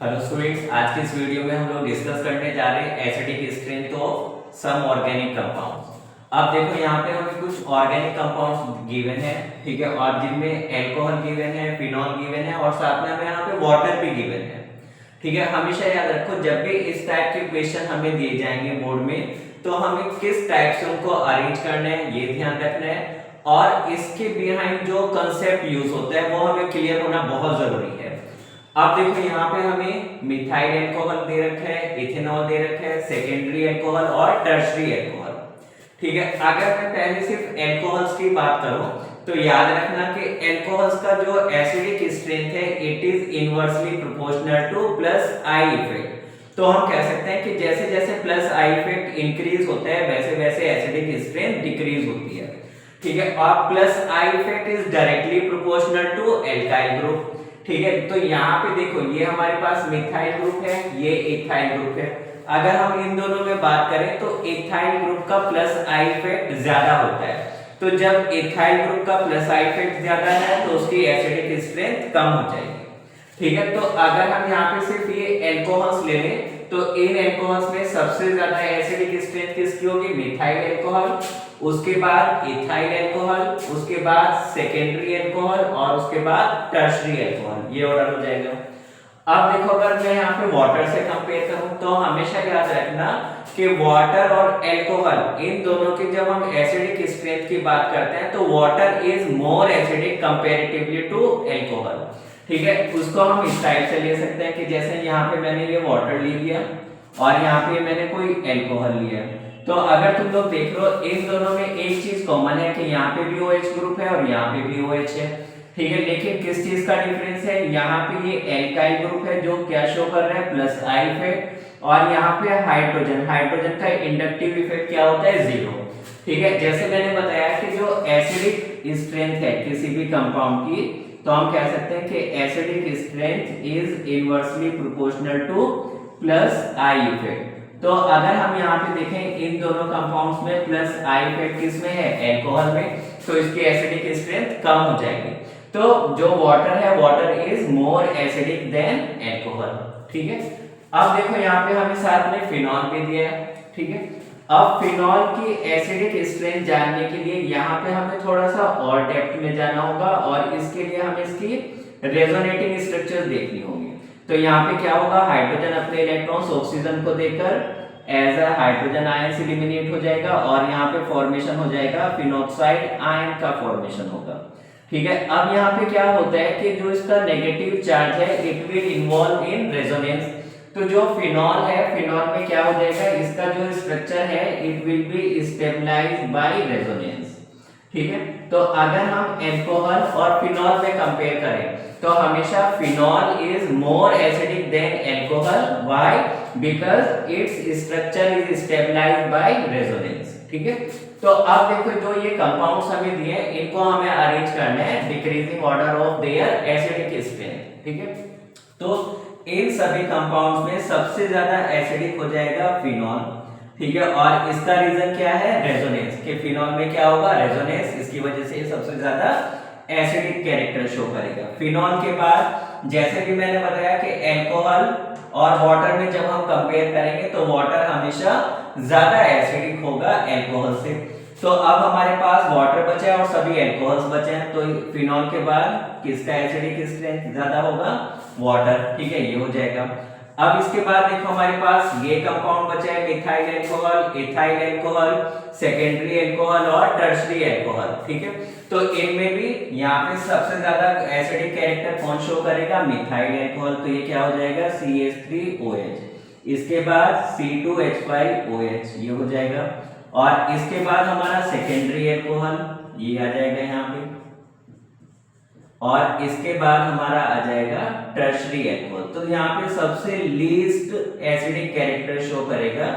Hello students, आज की इस वीडियो में हम लोग डिस्कस करने जा रहे हैं acidic strength of some organic compounds. अब देखो यहाँ पे हमें कुछ ऑर्गेनिक कंपाउंड्स गिवन है, ठीक है, और जिनमें अल्कोहल गिवन है, फिनॉल गिवन है और साथ में हमें यहाँ पे वाटर भी गिवन है। ठीक है, हमेशा याद रखो जब भी इस टाइप के क्वेश्चन हमें दिए जाएंगे बोर्ड में तो हमें किस टाइप से उनको अरेंज करना है ये ध्यान रखना है, और इसके बिहाइंड जो कंसेप्ट यूज होता है वो हमें क्लियर होना बहुत जरूरी है। अब देखो यहाँ पे हमें मिथाइल अल्कोहल दे रखा है, इथेनॉल दे रखा है, सेकेंडरी अल्कोहल और टर्शरी अल्कोहल। ठीक है, अगर मैं पहले सिर्फ अल्कोहल्स की बात करूं तो याद रखना कि अल्कोहल्स का जो एसिडिक स्ट्रेंथ है it is inversely proportional two plus I effect. तो हम कह सकते हैं कि जैसे जैसे प्लस आई इफेक्ट इंक्रीज होता है वैसे वैसे एसिडिक स्ट्रेंथ डिक्रीज होती है। ठीक है, और plus I effect is directly proportional to alkyl group. ठीक है, तो यहाँ पे देखो ये हमारे पास मिथाइल ग्रुप है, ये इथाइल ग्रुप है। अगर हम इन दोनों में बात करें तो इथाइल ग्रुप का प्लस आई इफेक्ट ज्यादा होता है। तो जब इथाइल ग्रुप का प्लस आई इफेक्ट ज्यादा है तो उसकी एसिडिक स्ट्रेंथ कम हो जाएगी। ठीक है, तो अगर हम यहाँ पे सिर्फ ये अल्कोहल्स ले लें तो इन अल्कोहल्स में सबसे ज्यादा एसिडिक स्ट्रेंथ किसकी होगी? मिथाइल अल्कोहल, उसके बाद इथाइल अल्कोहल, उसके बाद सेकेंडरी अल्कोहल और उसके बाद टर्शरी अल्कोहल। ये ऑर्डर हो जाएगा। अब देखो अगर मैं यहाँ पे वाटर से कंपेयर करूं तो हमेशा याद रखना कि वाटर और अल्कोहल इन दोनों की जब हम एसिडिक स्ट्रेंथ की बात करते हैं तो water is more acidic comparatively to alcohol. ठीक है, उसको हम इस टाइप से ले सकते हैं कि जैसे यहाँ पे मैंने ये वाटर ले लिया और यहाँ पे मैंने कोई अल्कोहल लिया। तो अगर तुम लोग देख लो इन दोनों में एक चीज कॉमन है कि यहाँ पे भी OH ग्रुप है और यहाँ पे भी OH है। ठीक है, लेकिन किस चीज का डिफरेंस है? यहाँ पे ये एल्काइल ग्रुप है जो क्या शो कर रहा है? Plus I effect. और यहाँ पे हाइड्रोजन, हाइड्रोजन का इंडक्टिव इफेक्ट क्या होता है? जीरो। ठीक है, जैसे मैंने बताया कि जो एसिडिक स्ट्रेंथ है किसी भी कंपाउंड की तो हम कह सकते हैं कि acidic strength is inversely proportional two plus I effect. तो अगर हम यहाँ पे देखें इन दोनों कंपाउंड्स में प्लस आई इफेक्ट किसमें है? अल्कोहल में, तो इसकी एसिडिक स्ट्रेंथ कम हो जाएगी। तो जो वाटर है water is more acidic than alcohol. ठीक है, अब देखो यहाँ पे हमें साथ में फिनॉल भी दिया है। ठीक है, अब फिनॉल की एसिडिक स्ट्रेंथ जानने के लिए यहाँ पे हमें थोड़ा सा और डेप्थ में जाना होगा और इसके लिए हमें इसकी रेजोनेटिंग स्ट्रक्चर देखनी होगी। तो यहाँ पे क्या होगा? हाइड्रोजन अपने इलेक्ट्रॉन्स ऑक्सीजन को देकर as a hydrogen ion eliminate हो जाएगा और यहाँ पे फॉर्मेशन हो जाएगा फिनॉक्साइड आयन का फॉर्मेशन होगा। ठीक है, अब यहाँ पे क्या होता है कि जो इसका नेगेटिव चार्ज है it will involve in resonance. तो जो फिनॉल है, फिनॉल में क्या हो जाएगा? इसका जो स्ट्रक्चर है it will be stabilised by resonance. ठीक है, तो अगर हम अल्कोहल और फिनॉल में कंपेयर करें तो हमेशा phenol is more acidic than alcohol. Why? Because its structure is stabilised by resonance. ठीक है, तो अब देखो जो ये कंपाउंड्स हमें दिए इनको हमें अरेंज करना है decreasing order of their acidic strength. ठीक है, तो इन सभी कंपाउंड्स में सबसे ज्यादा एसिडिक हो जाएगा फिनॉल। ठीक है, और इसका रीजन क्या है? रेजोनेंस। कि फिनॉल में क्या होगा? रेजोनेंस, इसकी वजह से सबसे ज्यादा एसिडिक कैरेक्टर शो करेगा। फिनॉल के बाद जैसे कि मैंने बताया कि अल्कोहल और वाटर में जब हम कंपेयर करेंगे तो वाटर हमेशा ज्यादा एसिडिक होगा अल्कोहल से। तो अब हमारे पास वाटर बचा है और सभी अल्कोहल्स बचे हैं, तो फिनॉल के बाद किसका एसिडिक स्ट्रेंथ ज्यादा होगा? वाटर। ठीक है, ये हो जाएगा। अब इसके बाद देखो हमारे पास ये कंपाउंड बचा है methyl alcohol, ethyl alcohol, secondary alcohol और टर्शरी अल्कोहल। ठीक है, तो इनमें भी यहाँ पे सबसे ज्यादा एसिडिक कैरेक्टर कौन शो करेगा? Methyl alcohol. तो ये क्या हो जाएगा? CH3OH। इसके बाद C2H5OH, ये हो जाएगा। और इसके बाद हमारा सेकेंडरी अल्कोहल ये आ जाएगा यहाँ पे, और इसके बाद हमारा आ जाएगा टर्शरी अल्कोहल। तो यहाँ पे सबसे लीस्ट एसिडिक कैरेक्टर शो करेगा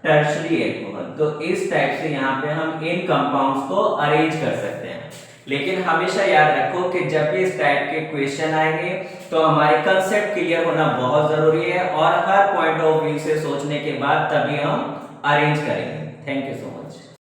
टर्शरी अल्कोहल। तो इस टाइप से यहाँ पे हम इन कंपाउंड्स को अरेंज कर सकते हैं। लेकिन हमेशा याद रखो कि जब भी इस टाइप के क्वेश्चन आएंगे तो हमारे कंसेप्ट क्लियर होना बहुत जरूरी है और हर पॉइंट ऑफ व्यू से सोचने के बाद तभी हम अरेंज करेंगे। Thank you so much.